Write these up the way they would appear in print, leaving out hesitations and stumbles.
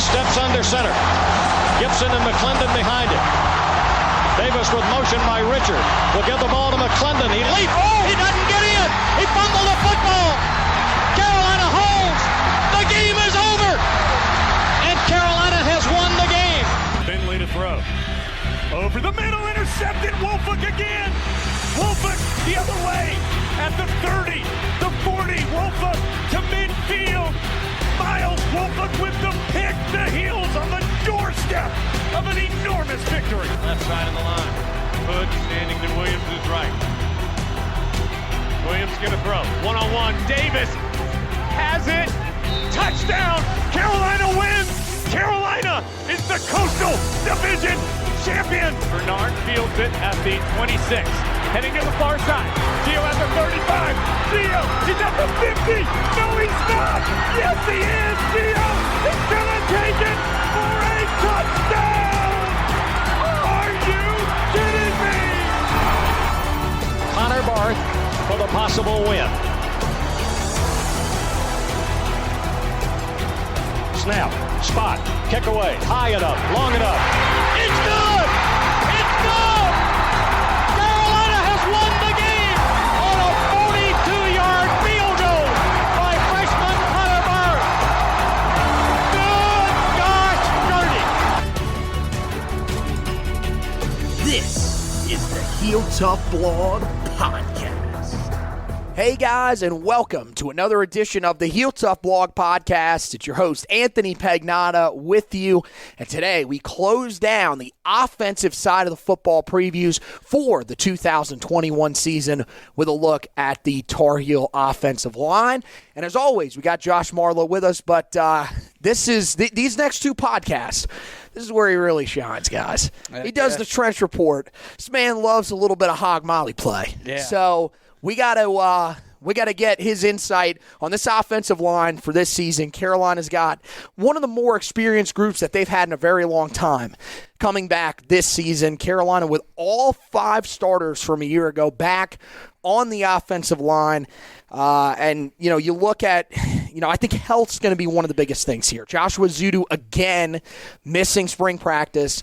Davis steps under center. Gibson and McClendon behind him. Davis with motion by Richard. Will give the ball to McClendon. He leaps. Oh, he doesn't get in. He fumbled the football. Carolina holds. The game is over. And Carolina has won the game. Finley to throw. Over the middle, intercepted. Wolford again. Wolford the other way at the 30, the 40. Wolford to midfield. Miles Wolford with the pick. The Heels on the doorstep of an enormous victory. Left side of the line. Hood standing to Williams' right. Williams gonna throw. One-on-one. Davis has it. Touchdown. Carolina wins. Carolina is the Coastal Division champion. Bernard fields it at the 26. Heading to the far side. Gio at the 35. Gio, he's at the 50. No, he's not. Yes, he is. Gio is going to take it for a touchdown. Are you kidding me? Connor Barth for the possible win. Snap, spot, kick away, high enough, long enough. It's good! It's good! Carolina has won the game on a 42-yard field goal by freshman Connor Barth. Good gosh, dirty! This is the Heel Tough Blog Podcast. Hey guys, and welcome to another edition of the Heel Tough Blog Podcast. It's your host, Anthony Pagnotta, with you. And today we close down the offensive side of the football previews for the 2021 season with a look at the Tar Heel offensive line. And as always, we got Josh Marlowe with us, but these next two podcasts, this is where he really shines, guys. He does the trench report. This man loves a little bit of hog molly play. Yeah. So we got to get his insight on this offensive line for this season. Carolina's got one of the more experienced groups that they've had in a very long time coming back this season. Carolina with all 5 starters from a year ago back on the offensive line. And, you look at, I think health's going to be one of the biggest things here. Joshua Zudu, again, missing spring practice.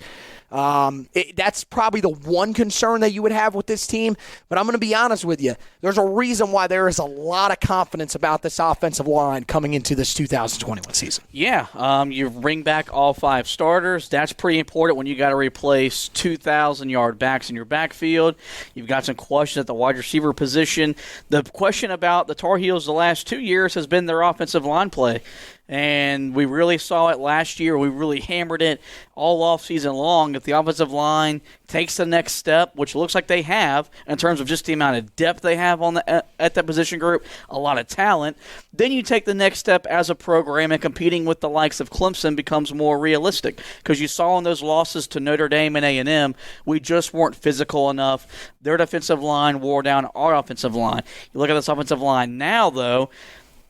That's probably the one concern that you would have with this team. But I'm going to be honest with you. There's a reason why there is a lot of confidence about this offensive line coming into this 2021 season. Yeah, you bring back all 5 starters. That's pretty important when you got to replace 2,000-yard backs in your backfield. You've got some questions at the wide receiver position. The question about the Tar Heels the last 2 years has been their offensive line play. And we really saw it last year. We really hammered it all offseason long. If the offensive line takes the next step, which looks like they have in terms of just the amount of depth they have on at that position group, a lot of talent, then you take the next step as a program, and competing with the likes of Clemson becomes more realistic. Because you saw in those losses to Notre Dame and A&M, we just weren't physical enough. Their defensive line wore down our offensive line. You look at this offensive line now, though,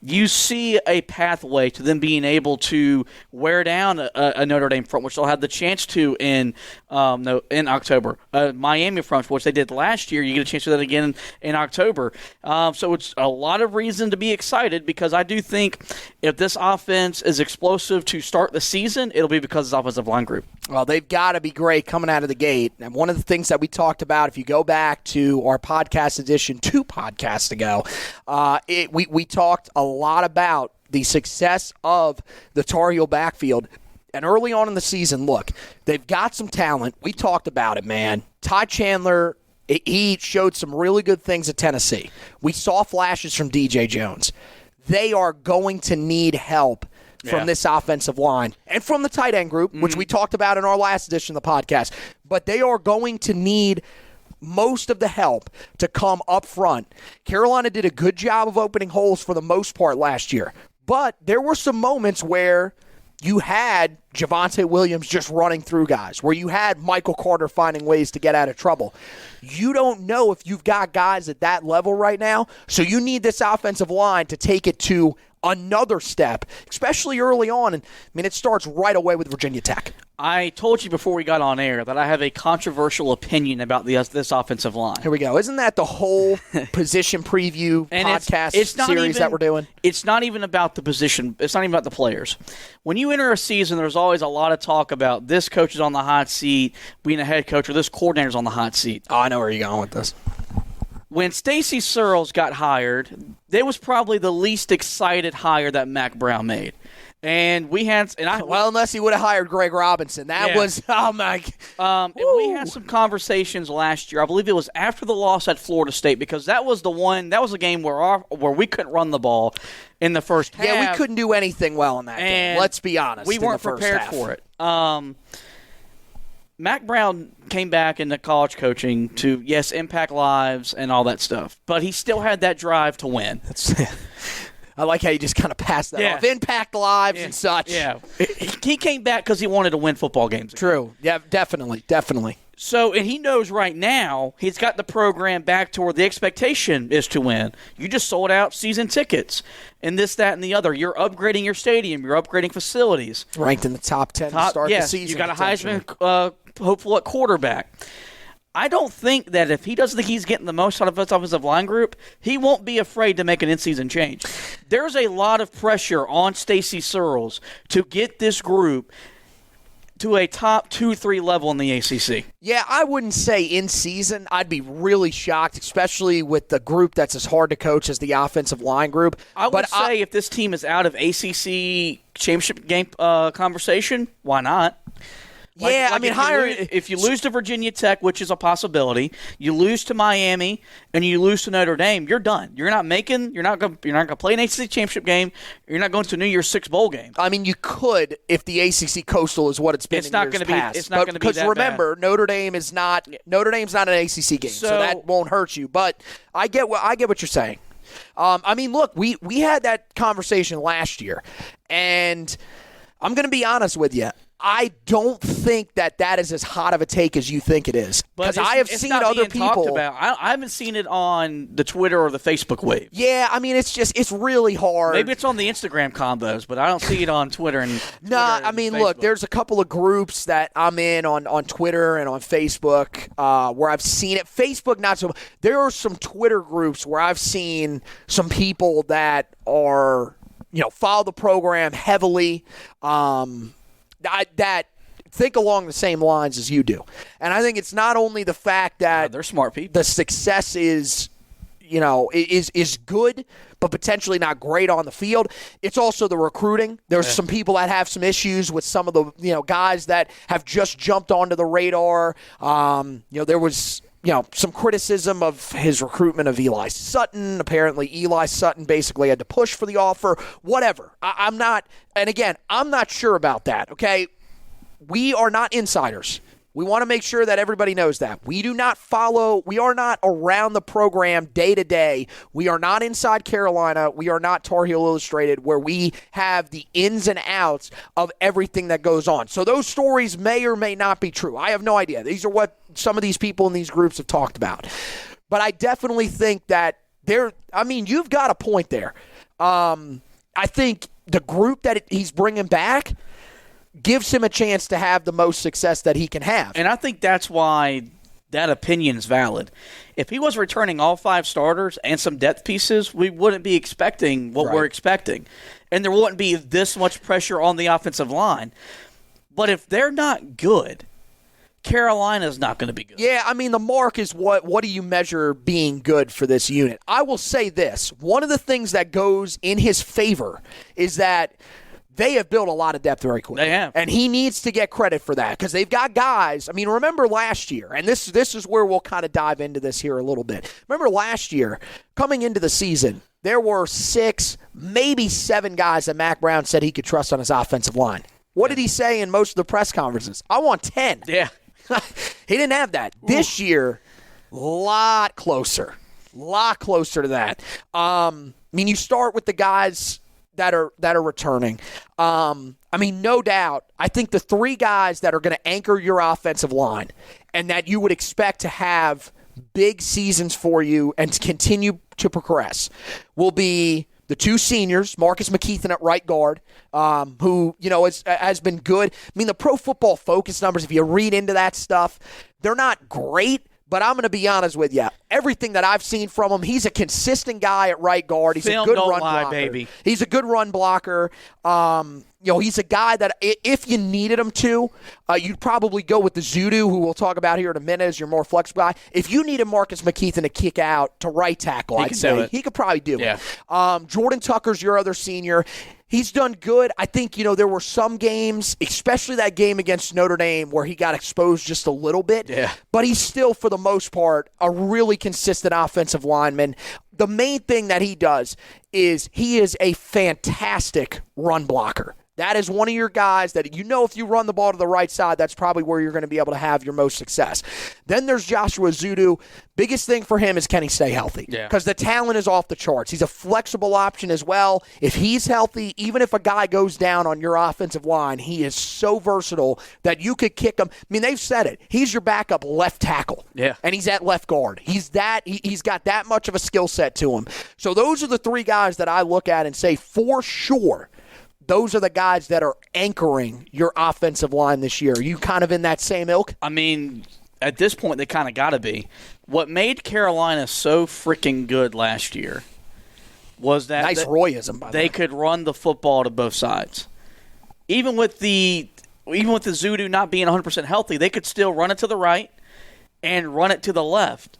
you see a pathway to them being able to wear down a Notre Dame front, which they'll have the chance to in October. Miami front, which they did last year, you get a chance to do that again in October. So it's a lot of reason to be excited, because I do think if this offense is explosive to start the season, it'll be because of this offensive line group. Well, they've got to be great coming out of the gate. And one of the things that we talked about, if you go back to our podcast edition 2 podcasts ago, we talked a lot about the success of the Tar Heel backfield. And early on in the season, look, they've got some talent. We talked about it, man. Ty Chandler, he showed some really good things at Tennessee. We saw flashes from DJ Jones. They are going to need help from this offensive line and from the tight end group, which we talked about in our last edition of the podcast. But they are going to need most of the help to come up front. Carolina did a good job of opening holes for the most part last year. But there were some moments where you had Javonte Williams just running through guys, where you had Michael Carter finding ways to get out of trouble. You don't know if you've got guys at that level right now, so you need this offensive line to take it to another step, especially early on. And I mean, it starts right away with Virginia Tech. I told you before we got on air that I have a controversial opinion about this offensive line. Here we go. Isn't that the whole position preview And podcast it's not series even, that we're doing? It's not even about the position. It's not even about the players. When you enter a season, there's always a lot of talk about this coach is on the hot seat, being a head coach, or this coordinator's on the hot seat. Oh, I know where you're going with this. When Stacey Searles got hired, that was probably the least excited hire that Mac Brown made. And we had, well, unless he would have hired Greg Robinson, that was and we had some conversations last year. I believe it was after the loss at Florida State, because that was a game where we couldn't run the ball in the first half. Yeah, we couldn't do anything well in that game. Let's be honest. We weren't prepared for it. Mac Brown came back into college coaching to, yes, impact lives and all that stuff, but he still had that drive to win. I like how you just kind of passed that off. Impact lives and such. Yeah. He came back because he wanted to win football games. True. Yeah, definitely. So, and he knows right now he's got the program back to where the expectation is to win. You just sold out season tickets and this, that, and the other. You're upgrading your stadium. You're upgrading facilities. Ranked in the top 10 to start the season. You got a Heisman hopeful at quarterback. I don't think that if he doesn't think he's getting the most out of his offensive line group, he won't be afraid to make an in-season change. There's a lot of pressure on Stacey Searles to get this group to a top 2-3 level in the ACC. Yeah, I wouldn't say in season. I'd be really shocked, especially with the group that's as hard to coach as the offensive line group. I would say if this team is out of ACC championship game conversation, why not? If you lose to Virginia Tech, which is a possibility, you lose to Miami, and you lose to Notre Dame, you're done. You're not going to play an ACC championship game. You're not going to a New Year's Six bowl game. I mean, you could if the ACC Coastal is what it's been. It's not going to be. It's not going to be that because remember, bad. Notre Dame's not an ACC game, so that won't hurt you. But I get what you're saying. I mean, look, we had that conversation last year, and I'm going to be honest with you. I don't think that is as hot of a take as you think it is. Because I have seen other people. I haven't seen it on the Twitter or the Facebook wave. Yeah, I mean, it's really hard. Maybe it's on the Instagram combos, but I don't see it on Twitter and I mean, Facebook. Look, there's a couple of groups that I'm in on Twitter and on Facebook where I've seen it. Facebook, not so much. There are some Twitter groups where I've seen some people that are, follow the program heavily, that think along the same lines as you do. And I think it's not only the fact that they're smart people. The success is good, but potentially not great on the field. It's also the recruiting. There's some people that have some issues with some of the guys that have just jumped onto the radar. There was some criticism of his recruitment of Eli Sutton. Apparently, Eli Sutton basically had to push for the offer. Whatever. I'm not sure about that, okay? We are not insiders. We want to make sure that everybody knows that. We are not around the program day to day. We are not inside Carolina. We are not Tar Heel Illustrated, where we have the ins and outs of everything that goes on. So those stories may or may not be true. I have no idea. These are what some of these people in these groups have talked about. But I definitely think that you've got a point there. I think the group that he's bringing back gives him a chance to have the most success that he can have. And I think that's why that opinion is valid. If he was returning all 5 starters and some depth pieces, we wouldn't be expecting what we're expecting. And there wouldn't be this much pressure on the offensive line. But if they're not good, Carolina's not going to be good. Yeah, I mean, the mark is what do you measure being good for this unit? I will say this. One of the things that goes in his favor is that they have built a lot of depth very quickly. They have. And he needs to get credit for that because they've got guys. I mean, remember last year, and this is where we'll kind of dive into this here a little bit. Remember last year, coming into the season, there were 6, maybe 7 guys that Mac Brown said he could trust on his offensive line. What did he say in most of the press conferences? I want 10. Yeah. He didn't have that. This year, lot closer to that. You start with the guys that are returning. No doubt, I think the 3 guys that are going to anchor your offensive line and that you would expect to have big seasons for you and to continue to progress will be the two seniors, Marcus McKeithen at right guard, who, has been good. I mean, the Pro Football Focus numbers, if you read into that stuff, they're not great, but I'm going to be honest with you. Everything that I've seen from him, he's a consistent guy at right guard. He's Film a good don't run lie, blocker. baby. He's a good run blocker. He's a guy that if you needed him to, you'd probably go with the Zudu, who we'll talk about here in a minute, as your more flexible guy. If you needed Marcus McKeithen to kick out to right tackle, I'd say he could probably do it. Jordan Tucker's your other senior. He's done good. I think, there were some games, especially that game against Notre Dame, where he got exposed just a little bit. Yeah. But he's still, for the most part, a really consistent offensive lineman. The main thing that he does is he is a fantastic run blocker. That is one of your guys that if you run the ball to the right side, that's probably where you're going to be able to have your most success. Then there's Joshua Zudu. Biggest thing for him is, can he stay healthy? Because the talent is off the charts. He's a flexible option as well. If he's healthy, even if a guy goes down on your offensive line, he is so versatile that you could kick him. I mean, they've said it. He's your backup left tackle. Yeah. And he's at left guard. He's got that much of a skill set to him. So those are the three guys that I look at and say, for sure, those are the guys that are anchoring your offensive line this year. Are you kind of in that same ilk? I mean, at this point, they kind of got to be. What made Carolina so freaking good last year was that nice Royism, by the way. They could run the football to both sides. Even with the Zudu not being 100% healthy, they could still run it to the right and run it to the left.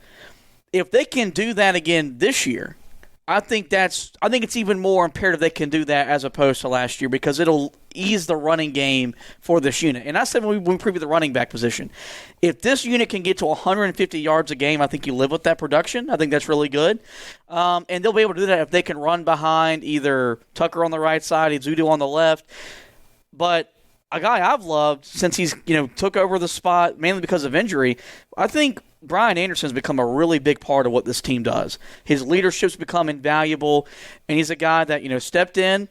If they can do that again this year, I think it's even more imperative they can do that as opposed to last year, because it'll ease the running game for this unit. And I said when we previewed the running back position, if this unit can get to 150 yards a game, I think you live with that production. I think that's really good. And they'll be able to do that if they can run behind either Tucker on the right side, Zudu on the left. But a guy I've loved since he's took over the spot, mainly because of injury, I think Brian Anderson's become a really big part of what this team does. His leadership's become invaluable, and he's a guy that stepped in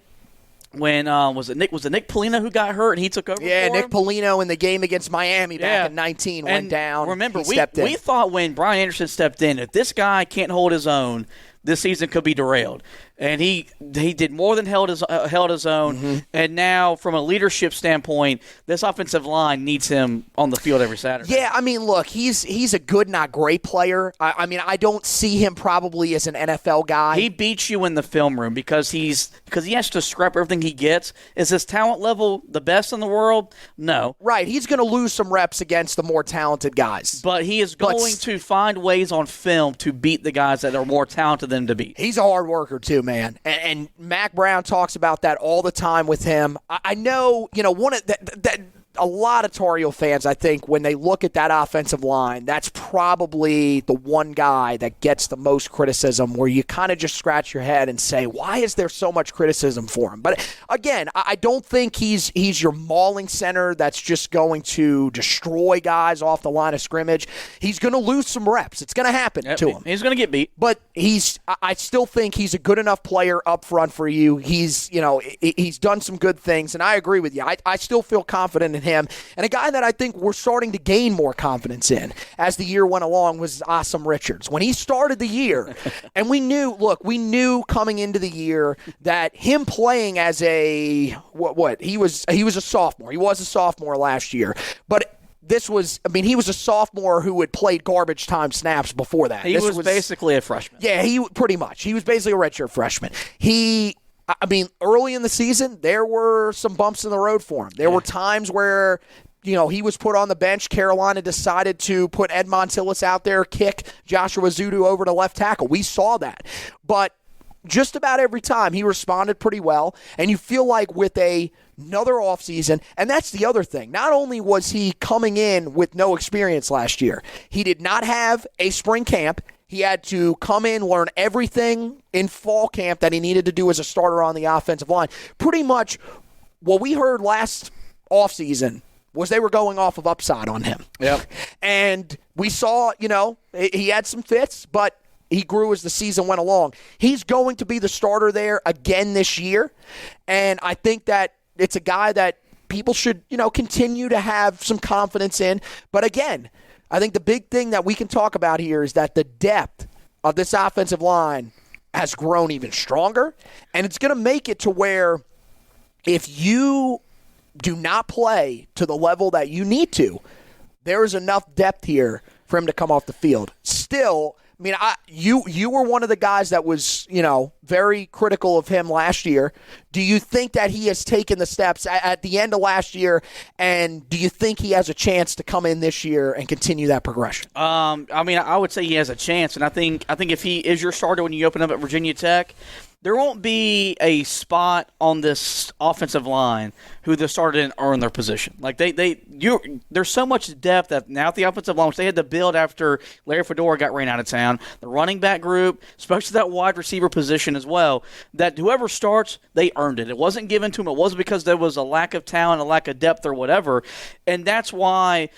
when was it Nick Polino who got hurt and he took over? Yeah, for Nick him? Polino in the game against Miami back in 19 went down. Remember, we we thought when Brian Anderson stepped in, if this guy can't hold his own, this season could be derailed. And he did more than held his own. Mm-hmm. And now, from a leadership standpoint, this offensive line needs him on the field every Saturday. Yeah, I mean, look, he's a good, not great player. I mean, I don't see him probably as an NFL guy. He beats you in the film room because he has to scrap everything he gets. Is his talent level the best in the world? No. Right, he's going to lose some reps against the more talented guys. But he is going to find ways on film to beat the guys that are more talented than him to beat. He's a hard worker too, man. And Mac Brown talks about that all the time with him. I know, one of that a lot of Tar Heel fans, I think, when they look at that offensive line, that's probably the one guy that gets the most criticism, where you kind of just scratch your head and say, why is there so much criticism for him? But again, I don't think he's your mauling center that's just going to destroy guys off the line of scrimmage. He's going to lose some reps. It's going to happen to him. He's going to get beat. But I still think he's a good enough player up front for you. He's done some good things, and I agree with you. I still feel confident in him. And a guy that I think we're starting to gain more confidence in as the year went along was Asim Richards. When he started the year, and we knew coming into the year that him playing as he was a sophomore. He was a sophomore last year. But he was a sophomore who had played garbage time snaps before that. He was basically a freshman. Yeah, he was basically a redshirt freshman. Early in the season, there were some bumps in the road for him. There were times where, he was put on the bench. Carolina decided to put Ed Montilus out there, kick Joshua Zudu over to left tackle. We saw that. But just about every time, he responded pretty well. And you feel like with another offseason, and that's the other thing. Not only was he coming in with no experience last year, he did not have a spring camp. He had to come in, learn everything in fall camp that he needed to do as a starter on the offensive line. Pretty much what we heard last offseason was they were going off of upside on him. Yep. And we saw, he had some fits, but he grew as the season went along. He's going to be the starter there again this year, and I think that it's a guy that people should, continue to have some confidence in. But again, I think the big thing that we can talk about here is that the depth of this offensive line has grown even stronger, and it's going to make it to where if you do not play to the level that you need to, there is enough depth here for him to come off the field. Still, I mean, you were one of the guys that was, very critical of him last year. Do you think that he has taken the steps at the end of last year, and do you think he has a chance to come in this year and continue that progression? I would say he has a chance, and I think if he is your starter when you open up at Virginia Tech, there won't be a spot on this offensive line who the starter didn't earn their position. Like there's so much depth that now at the offensive line, which they had to build after Larry Fedora got ran out of town, the running back group, especially that wide receiver position as well, that whoever starts, they earned it. It wasn't given to them. It wasn't because there was a lack of talent, a lack of depth or whatever. And that's why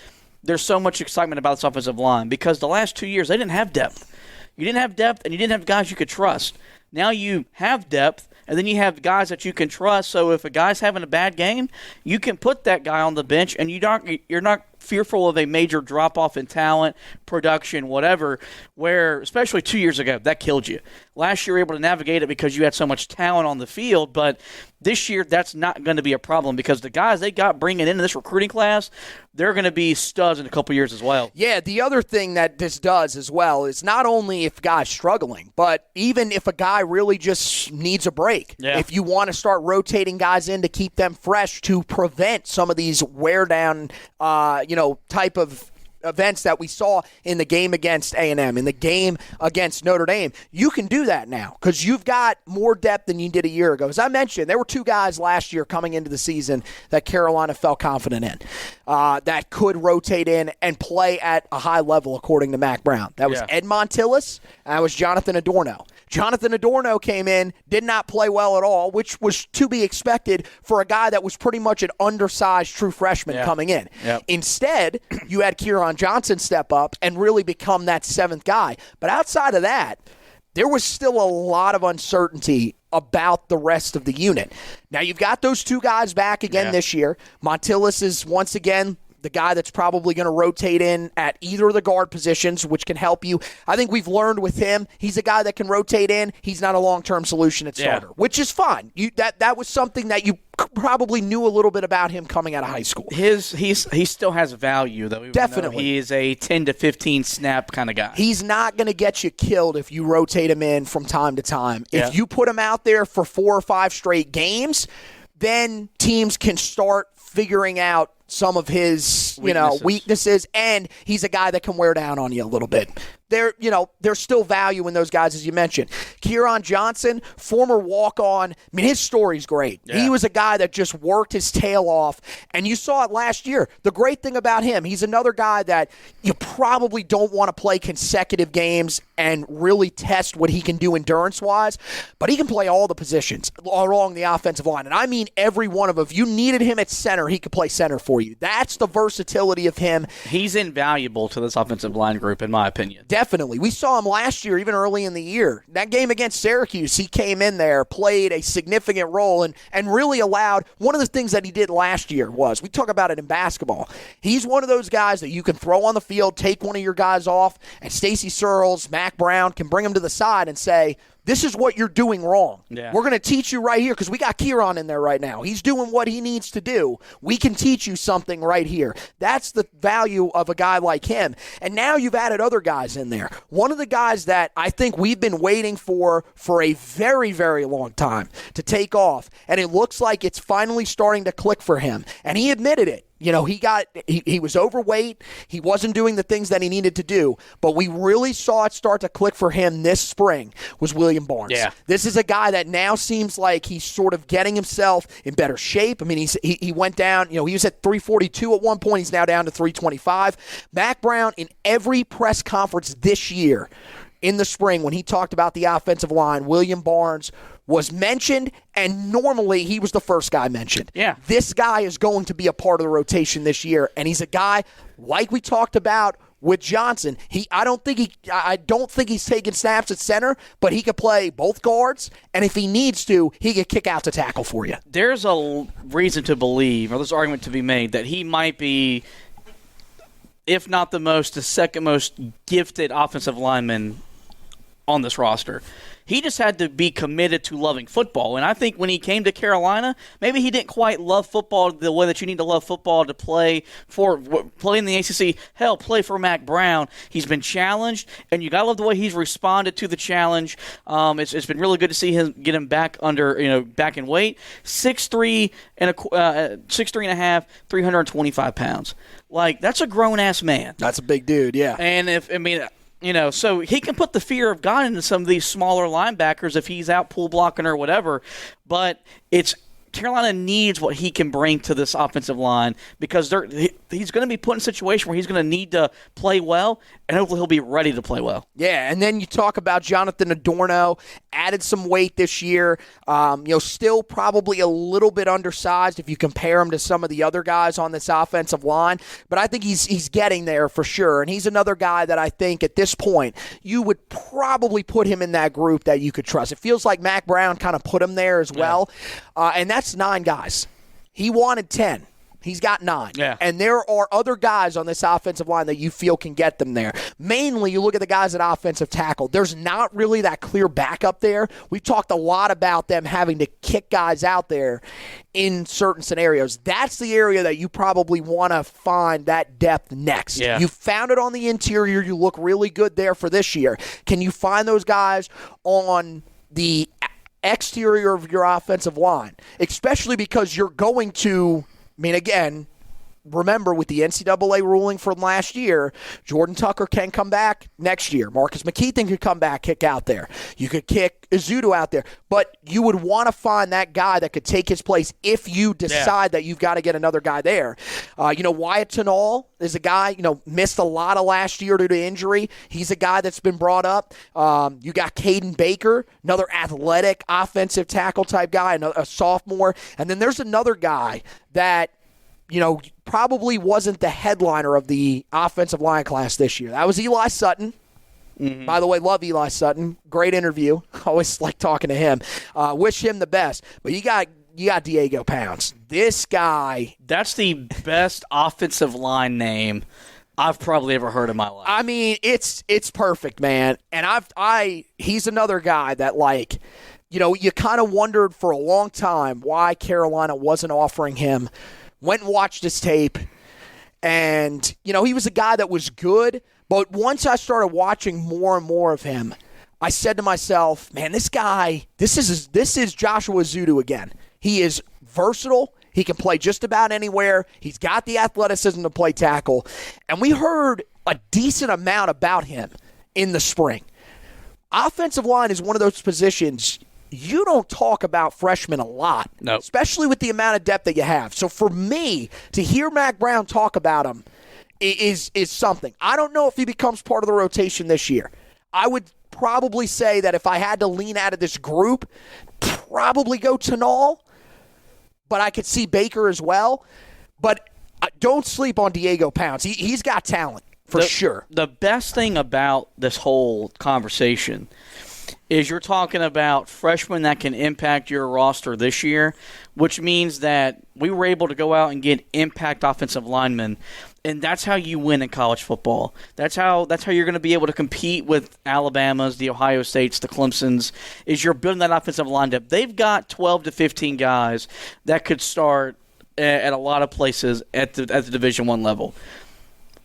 there's so much excitement about this offensive line, because the last 2 years they didn't have depth. You didn't have depth, and you didn't have guys you could trust. Now you have depth, and then you have guys that you can trust. So if a guy's having a bad game, you can put that guy on the bench, and you're not fearful of a major drop-off in talent, production, whatever, where, especially 2 years ago, that killed you. Last year, you were able to navigate it because you had so much talent on the field, but this year, that's not going to be a problem because the guys they got bringing into this recruiting class, they're going to be studs in a couple years as well. Yeah, the other thing that this does as well is not only if a guy's struggling, but even if a guy really just needs a break. Yeah. If you want to start rotating guys in to keep them fresh to prevent some of these wear-down, type of events that we saw in the game against A&M, in the game against Notre Dame. You can do that now because you've got more depth than you did a year ago. As I mentioned, there were two guys last year coming into the season that Carolina felt confident in, that could rotate in and play at a high level, according to Mack Brown. That was Ed Montilus, and that was Jonathan Adorno. Jonathan Adorno came in, did not play well at all, which was to be expected for a guy that was pretty much an undersized true freshman coming in. Yep. Instead, you had Kieran Johnson step up and really become that seventh guy. But outside of that, there was still a lot of uncertainty about the rest of the unit. Now, you've got those two guys back again this year. Montilus is once again the guy that's probably going to rotate in at either of the guard positions, which can help you. I think we've learned with him, he's a guy that can rotate in. He's not a long-term solution at starter, which is fine. That was something that you probably knew a little bit about him coming out of high school. He still has value, though. Definitely. He is a 10 to 15 snap kind of guy. He's not going to get you killed if you rotate him in from time to time. If you put him out there for 4 or 5 straight games, then teams can start figuring out some of his, weaknesses, and he's a guy that can wear down on you a little bit. There's still value in those guys, as you mentioned. Kieran Johnson, former walk-on. I mean, his story's great. Yeah. He was a guy that just worked his tail off, and you saw it last year. The great thing about him, he's another guy that you probably don't want to play consecutive games and really test what he can do endurance-wise, but he can play all the positions along the offensive line, and I mean every one of them. If you needed him at center, he could play center for you. That's the versatility of him. He's invaluable to this offensive line group, in my opinion. Definitely. We saw him last year, even early in the year. That game against Syracuse, he came in there, played a significant role, and really allowed. One of the things that he did last year was, we talk about it in basketball, he's one of those guys that you can throw on the field, take one of your guys off, and Stacey Searles, Mack Brown can bring him to the side and say, this is what you're doing wrong. Yeah. We're going to teach you right here because we got Kieran in there right now. He's doing what he needs to do. We can teach you something right here. That's the value of a guy like him. And now you've added other guys in there. One of the guys that I think we've been waiting for a very, very long time to take off, and it looks like it's finally starting to click for him. And he admitted it. He was overweight. He wasn't doing the things that he needed to do. But we really saw it start to click for him this spring was William Barnes. Yeah. This is a guy that now seems like he's sort of getting himself in better shape. I mean, he went down, he was at 342 at one point. He's now down to 325. Mack Brown, in every press conference this year in the spring when he talked about the offensive line, William Barnes was mentioned, and normally he was the first guy mentioned. Yeah. This guy is going to be a part of the rotation this year, and he's a guy, like we talked about with Johnson, I don't think he's taking snaps at center, but he could play both guards, and if he needs to, he could kick out to tackle for you. There's a reason to believe, or there's argument to be made, that he might be, if not the second most gifted offensive lineman on this roster. He just had to be committed to loving football. And I think when he came to Carolina, maybe he didn't quite love football the way that you need to love football to play in the ACC. Hell, play for Mack Brown. He's been challenged, and you got to love the way he's responded to the challenge. It's been really good to see him get him back back in weight. 6'3" and 6'3.5", 325 pounds. Like, that's a grown-ass man. That's a big dude, yeah. And so he can put the fear of God into some of these smaller linebackers if he's out pull blocking or whatever. But Carolina needs what he can bring to this offensive line because he's going to be put in a situation where he's going to need to play well, and hopefully he'll be ready to play well. Yeah, and then you talk about Jonathan Adorno, added some weight this year. Still probably a little bit undersized if you compare him to some of the other guys on this offensive line, but I think he's getting there for sure, and he's another guy that I think at this point you would probably put him in that group that you could trust. It feels like Mack Brown kind of put him there as well, and that's 9 guys. He wanted 10. He's got 9. Yeah. And there are other guys on this offensive line that you feel can get them there. Mainly, you look at the guys at offensive tackle. There's not really that clear backup there. We've talked a lot about them having to kick guys out there in certain scenarios. That's the area that you probably want to find that depth next. Yeah. You found it on the interior. You look really good there for this year. Can you find those guys on the exterior of your offensive line? Especially because you're going to, again, remember with the NCAA ruling from last year, Jordan Tucker can come back next year. Marcus McKeithen could come back, kick out there. You could kick Ezeudu out there. But you would want to find that guy that could take his place if you decide that you've got to get another guy there. Wyatt Tenall is a guy, missed a lot of last year due to injury. He's a guy that's been brought up. You got Caden Baker, another athletic offensive tackle type guy, a sophomore. And then there's another guy that probably wasn't the headliner of the offensive line class this year. That was Eli Sutton. Mm-hmm. By the way, love Eli Sutton. Great interview. Always like talking to him. Wish him the best. But you got Diego Pounds. This guy. That's the best offensive line name I've probably ever heard in my life. It's perfect, man. And he's another guy that you kind of wondered for a long time why Carolina wasn't offering him. Went and watched his tape, and, he was a guy that was good, but once I started watching more and more of him, I said to myself, man, this guy, this is Joshua Ezeudu again. He is versatile. He can play just about anywhere. He's got the athleticism to play tackle, and we heard a decent amount about him in the spring. Offensive line is one of those positions you don't talk about freshmen a lot, nope. Especially with the amount of depth that you have. So for me, to hear Mack Brown talk about him is something. I don't know if he becomes part of the rotation this year. I would probably say that if I had to lean out of this group, probably go Tenall, but I could see Baker as well. But don't sleep on Diego Pounds. He's got talent, for sure. The best thing about this whole conversation is you're talking about freshmen that can impact your roster this year, which means that we were able to go out and get impact offensive linemen, and that's how you win in college football. That's how you're going to be able to compete with Alabamas, the Ohio States, the Clemsons, is you're building that offensive line up. They've got 12 to 15 guys that could start at a lot of places at the Division I level.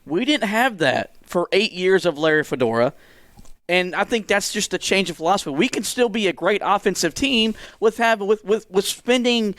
We didn't have that for 8 years of Larry Fedora. And I think that's just a change of philosophy. We can still be a great offensive team with spending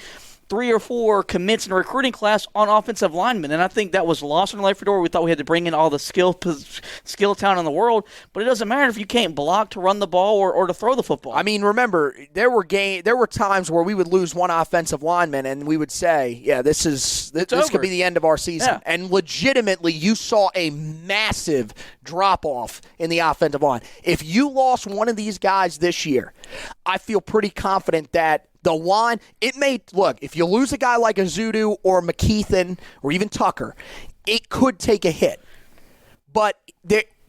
3 or 4 commits in a recruiting class on offensive linemen. And I think that was lost in Larry Fedora. We thought we had to bring in all the skill talent in the world. But it doesn't matter if you can't block to run the ball or to throw the football. Remember, there were times where we would lose one offensive lineman and we would say, yeah, this could be the end of our season. Yeah. And legitimately, you saw a massive drop-off in the offensive line. If you lost one of these guys this year, I feel pretty confident that the line, if you lose a guy like Ezeudu or McKeithen or even Tucker, it could take a hit. But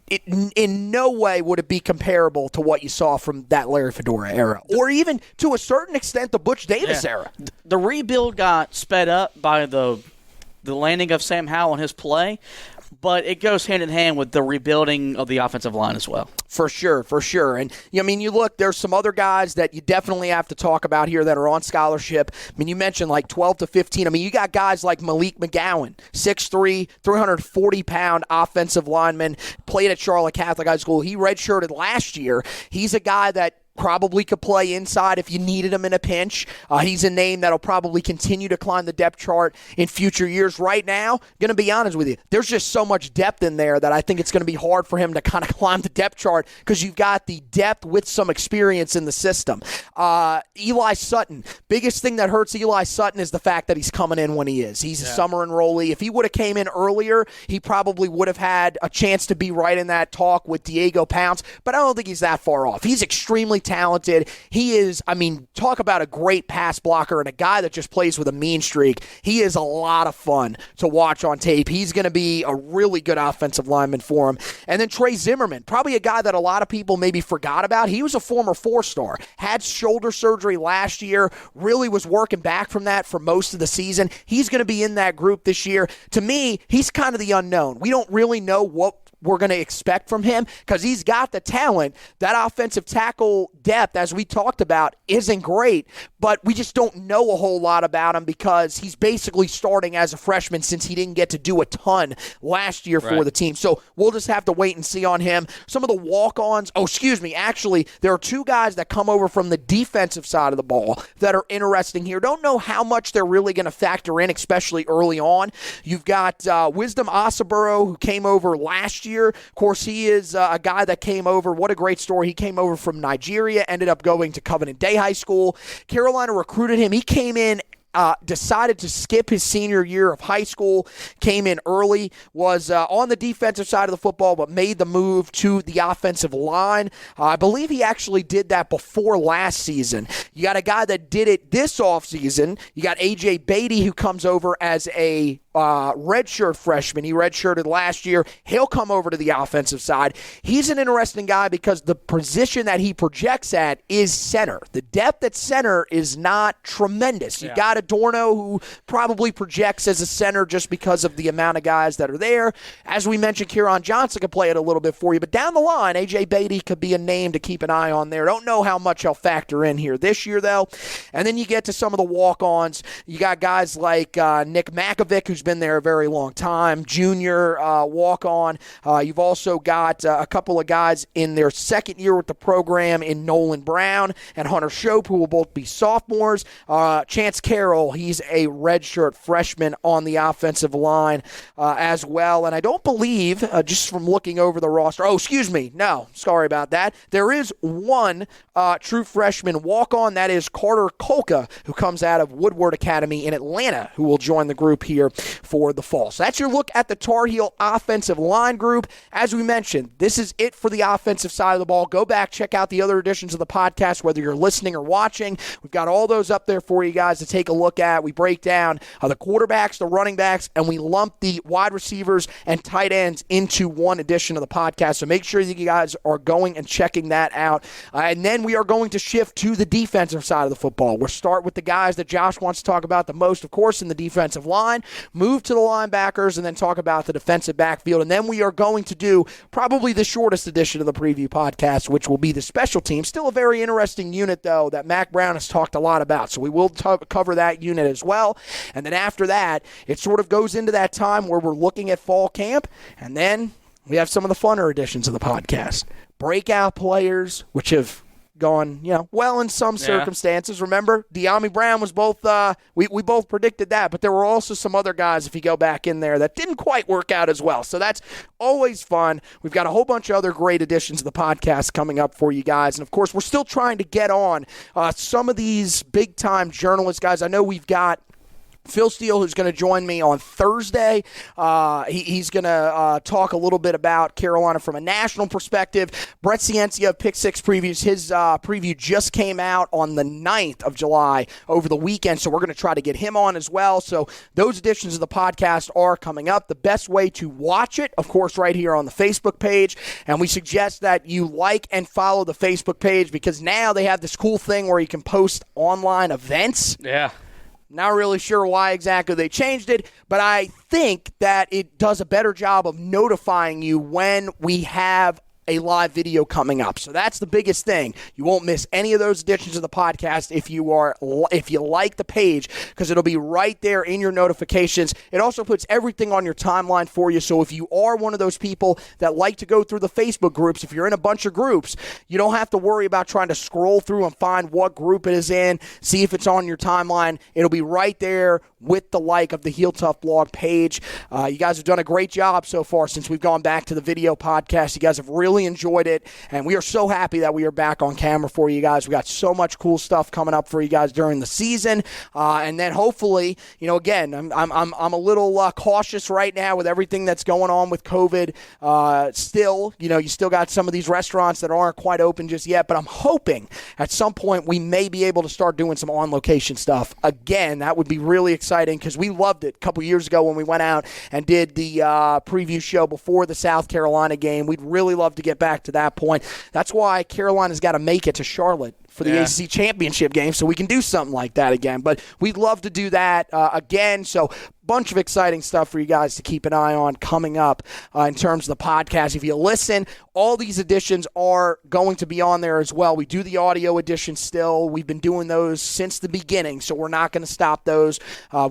in no way would it be comparable to what you saw from that Larry Fedora era, or even to a certain extent the Butch Davis era. The rebuild got sped up by the landing of Sam Howell and his play. but it goes hand in hand with the rebuilding of the offensive line as well. For sure. And, I mean, you look, there's some other guys that you definitely have to talk about here that are on scholarship. I mean, you mentioned like 12 to 15. I mean, you got guys like Malik McGowan, 6'3", 340-pound offensive lineman, played at Charlotte Catholic High School. He redshirted last year. He's a guy that probably could play inside if you needed him in a pinch. He's a name that'll probably continue to climb the depth chart in future years. Right now, going to be honest with you, there's just so much depth in there that I think it's going to be hard for him to kind of climb the depth chart because you've got the depth with some experience in the system. Eli Sutton, biggest thing that hurts Eli Sutton is the fact that he's coming in when he is. He's a summer enrollee. If he would have came in earlier, he probably would have had a chance to be right in that talk with Diego Pounce, but I don't think he's that far off. He's extremely talented. He is, I mean, talk about a great pass blocker and a guy that just plays with a mean streak. He is a lot of fun to watch on tape. He's going to be a really good offensive lineman for him. And then Trey Zimmerman, probably a guy that a lot of people maybe forgot about. He was a former 4-star, had shoulder surgery last year, really was working back from that for most of the season. He's going to be in that group this year. To me, he's kind of the unknown. We don't really know what we're going to expect from him because he's got the talent. That offensive tackle depth, as we talked about, isn't great, but we just don't know a whole lot about him because he's basically starting as a freshman since he didn't get to do a ton last year for the team. So we'll just have to wait and see on him. Some of the walk-ons, actually, there are two guys that come over from the defensive side of the ball that are interesting here. Don't know how much they're really going to factor in, especially early on. You've got Wisdom Asaburo, who came over last year. Of course, he is a guy that came over. What a great story. He came over from Nigeria, ended up going to Covenant Day High School. Carolina recruited him. He came in, decided to skip his senior year of high school, came in early, was on the defensive side of the football, but made the move to the offensive line. I believe he actually did that before last season. You got a guy that did it this offseason. You got A.J. Beatty, who comes over as a redshirt freshman. He redshirted last year. He'll come over to the offensive side. He's an interesting guy because the position that he projects at is center. The depth at center is not tremendous. You got Adorno, who probably projects as a center just because of the amount of guys that are there. As we mentioned, Kieran Johnson could play it a little bit for you, but down the line, A.J. Beatty could be a name to keep an eye on there. Don't know how much he'll factor in here this year, though. And then you get to some of the walk-ons. You got guys like Nick Makovic, who's been there a very long time, junior walk-on. You've also got a couple of guys in their second year with the program in Nolan Brown and Hunter Shope, who will both be sophomores. Chance Carroll, he's a redshirt freshman on the offensive line as well. And I don't believe, just from looking over the roster, sorry about that. There is one true freshman walk-on. That is Carter Kolka, who comes out of Woodward Academy in Atlanta, who will join the group here for the fall. So that's your look at the Tar Heel offensive line group. As we mentioned, this is it for the offensive side of the ball. Go back, check out the other editions of the podcast, whether you're listening or watching. We've got all those up there for you guys to take a look at. We break down the quarterbacks, the running backs, and we lump the wide receivers and tight ends into one edition of the podcast. So make sure that you guys are going and checking that out. And then we are going to shift to the defensive side of the football. We'll start with the guys that Josh wants to talk about the most, of course, in the defensive line, move to the linebackers, and then talk about the defensive backfield. And then we are going to do probably the shortest edition of the preview podcast, which will be the special team. Still a very interesting unit, though, that Mac Brown has talked a lot about. So we will cover that unit as well. And then after that, it sort of goes into that time where we're looking at fall camp. And then we have some of the funner editions of the podcast. Breakout players, which have gone, well in some circumstances. Remember, De'Ami Brown was both, we both predicted that, but there were also some other guys, if you go back in there, that didn't quite work out as well. So that's always fun. We've got a whole bunch of other great editions of the podcast coming up for you guys. And, of course, we're still trying to get on some of these big-time journalists, guys. I know we've got Phil Steele, who's going to join me on Thursday. He's going to talk a little bit about Carolina from a national perspective. Brett Ciencia of Pick Six Previews, his preview just came out on the 9th of July over the weekend, so we're going to try to get him on as well. So those editions of the podcast are coming up. The best way to watch it, of course, right here on the Facebook page, and we suggest that you like and follow the Facebook page because now they have this cool thing where you can post online events. Yeah. Not really sure why exactly they changed it, but I think that it does a better job of notifying you when we have a live video coming up. So that's the biggest thing. You won't miss any of those editions of the podcast if you like the page, because it'll be right there in your notifications. It also puts everything on your timeline for you. So if you are one of those people that like to go through the Facebook groups, if you're in a bunch of groups, you don't have to worry about trying to scroll through and find what group it is in, see if it's on your timeline. It'll be right there with the like of the Heel Tough blog page. You guys have done a great job so far since we've gone back to the video podcast. You guys have really enjoyed it, and we are so happy that we are back on camera for you guys. We got so much cool stuff coming up for you guys during the season, and then hopefully, again, I'm a little cautious right now with everything that's going on with COVID. Still, you still got some of these restaurants that aren't quite open just yet, but I'm hoping at some point we may be able to start doing some on-location stuff again. That would be really exciting, because we loved it a couple years ago when we went out and did the preview show before the South Carolina game. We'd really love to get back to that point. That's why Carolina's got to make it to Charlotte for the ACC championship game, so we can do something like that again. But we'd love to do that again. So bunch of exciting stuff for you guys to keep an eye on coming up in terms of the podcast. If you listen, all these editions are going to be on there as well. We do the audio edition still. We've been doing those since the beginning, so we're not going to stop those.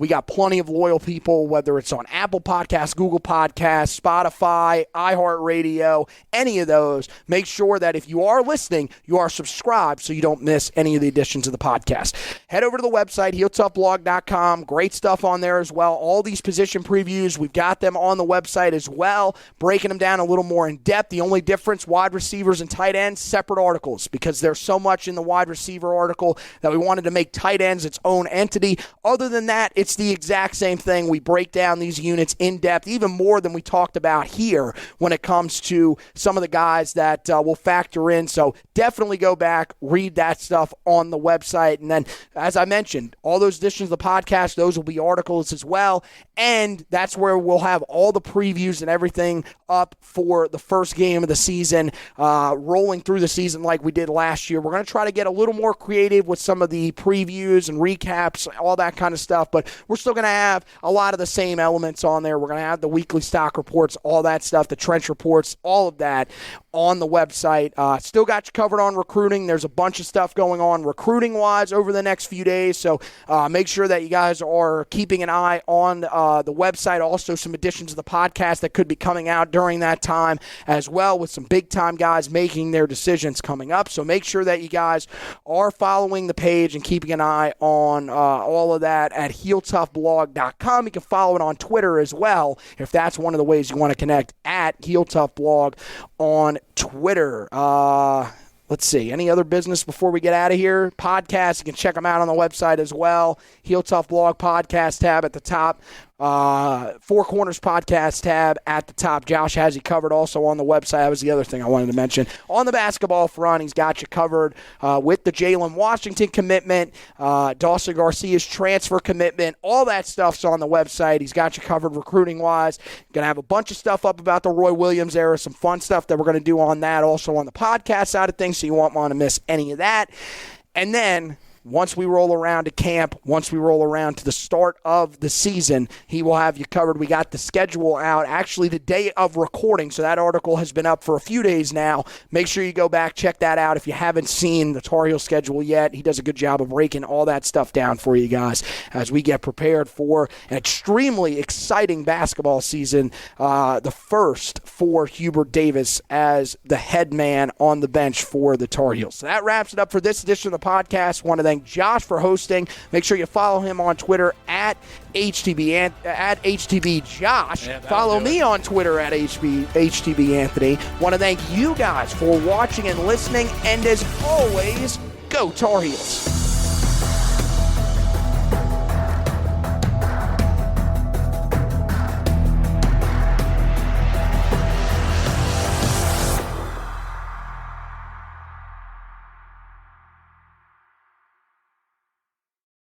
We got plenty of loyal people, whether it's on Apple Podcasts, Google Podcasts, Spotify, iHeartRadio, any of those. Make sure that if you are listening, you are subscribed so you don't miss any of the editions of the podcast. Head over to the website, HeelToughBlog.com. Great stuff on there as well. All these position previews, we've got them on the website as well, breaking them down a little more in depth. The only difference, wide receivers and tight ends, separate articles, because there's so much in the wide receiver article that we wanted to make tight ends its own entity. Other than that, it's the exact same thing. We break down these units in depth, even more than we talked about here when it comes to some of the guys that will factor in. So definitely go back, read that stuff on the website. And then, as I mentioned, all those editions of the podcast, those will be articles as well. And that's where we'll have all the previews and everything up for the first game of the season, rolling through the season like we did last year. We're going to try to get a little more creative with some of the previews and recaps, all that kind of stuff, but we're still going to have a lot of the same elements on there. We're going to have the weekly stock reports, all that stuff, the trench reports, all of that on the website. Still got you covered on recruiting. There's a bunch of stuff going on recruiting-wise over the next few days, so make sure that you guys are keeping an eye on the website. Also, some additions to the podcast that could be coming out during that time as well, with some big-time guys making their decisions coming up. So make sure that you guys are following the page and keeping an eye on all of that at HeelToughBlog.com. You can follow it on Twitter as well, if that's one of the ways you want to connect, at HeelToughBlog on Twitter. Let's see. Any other business before we get out of here? Podcasts, you can check them out on the website as well. Heel Tough Blog podcast tab at the top. Four Corners podcast tab at the top. Josh has you covered also on the website. That was the other thing I wanted to mention. On the basketball front, he's got you covered with the Jalen Washington commitment, Dawson Garcia's transfer commitment. All that stuff's on the website. He's got you covered recruiting-wise. Going to have a bunch of stuff up about the Roy Williams era, some fun stuff that we're going to do on that, also on the podcast side of things, so you won't want to miss any of that. And then, once we roll around to camp, once we roll around to the start of the season, he will have you covered. We got the schedule out actually the day of recording, so that article has been up for a few days now. Make sure you go back, check that out if you haven't seen the Tar Heel schedule yet. He does a good job of breaking all that stuff down for you guys as we get prepared for an extremely exciting basketball season, the first for Hubert Davis as the head man on the bench for the Tar Heels. So that wraps it up for this edition of the podcast. Want to thank Josh for hosting. Make sure you follow him on Twitter at HTBJosh. Yeah, follow me on Twitter at HTBAnthony. Want to thank you guys for watching and listening, and as always, go Tar Heels.